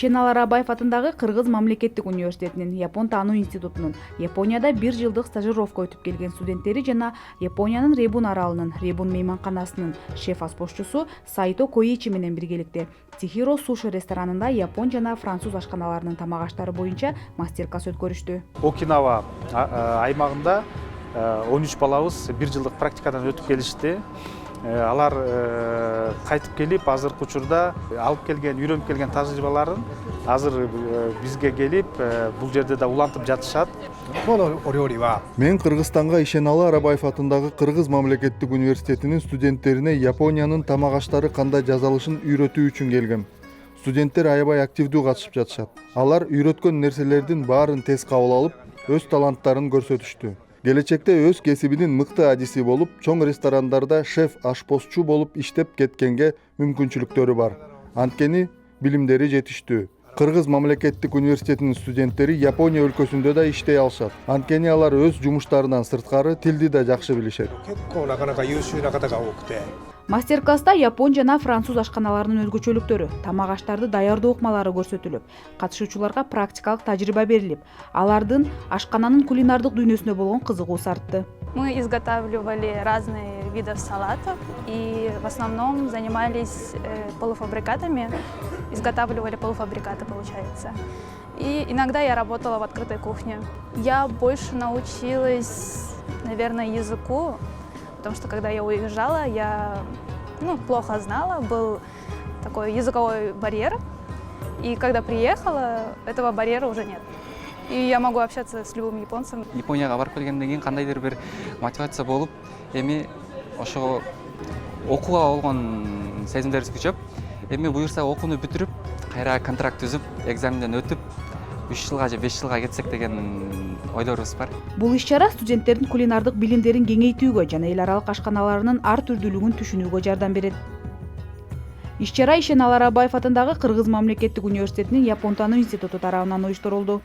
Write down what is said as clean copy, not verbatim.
Ишеналы Арабаев атындагы Кыргыз мамлекеттик университетинин Япон таануу институтунун Японияда 1 жылдык стажировка өтүп келген студенттери жана Япониянын Ребун аралынын Ребун мейманканасынын шеф-ашпозчусу Сайто Коичи менен биргеликте Цихиро суши ресторанында япон жана француз ашканаларынын тамак аштары боюнча мастер-класс өткөрүштү. Окинава аймагында 13 балабыз 1 жылдык практикадан өтүп келишти. Алар кайтып келип, азыркы учурда алып келген, үйрөнүп келген тажрыйбаларын азыр бизге келип, бул жерде да улантып жатышат. Мен Кыргызстанга Ишеналы Арабаев атындагы Кыргыз мамлекеттик университетинин студенттерине Япониянын тамак аштары кандай жасалышын үйрөтүү үчүн келгем. Студенттер аябай активдүү катышып жатышат. Алар үйрөткөн нерселердин баарын тез кабыл алып, өз таланттарын көрсөтүштү. Келечекте өз кесибинин мыкты адиси болуп, чоң ресторандарда шеф-ашпозчу болуп иштеп кеткенге мүмкүнчүлүктөрү бар. Анткени билимдери жетиштүү. Кыргыз мамлекеттик университетинин студенттери Япония өлкөсүндө да иштей алышат. Анткени алар өз жумуштарынан сырткары тилди да жакшы билишет. Мастер-класста япон жана француз ашканаларынын өзгөчөлүктөрү, тамак аштарды даярдоо ыкмалары көрсөтүлүп, катышуучуларга практикалык тажрыйба берилип, алардын ашкананын кулинардык дүйнөсүнө болгон кызыгуусу артты. Мы изготавливали разные виды салатов и в основном занимались полуфабрикатами, изготавливали полуфабрикаты, получается. И иногда я работала в открытой кухне. Я больше научилась, наверное, языку, потому что когда я уезжала, я плохо знала, был такой языковой барьер. И когда приехала, этого барьера уже нет. И я могу общаться с любым японцем. Японияга барып келгенден кийин кандайдыр бир мотивация болуп, эми ошо окууга болгон сезимдерибиз күчөп, эми буюрса окууну бүтүрүп, кайра контракт түзүп, экзаменден өтүп, 3 жылга же 5 жылга кетсек деген ойлорубуз бар. Бул иш-чара студенттердин кулинардык билимдерин кеңейтүүгө жана эл аралык ашканаларынын ар түрдүүлүгүн түшүнүүгө жардам берет. Иш-чара Ишеналы Арабаев атындагы Кыргыз мамлекеттик университетинин Япон таануу институту тарабынан уюштурулду.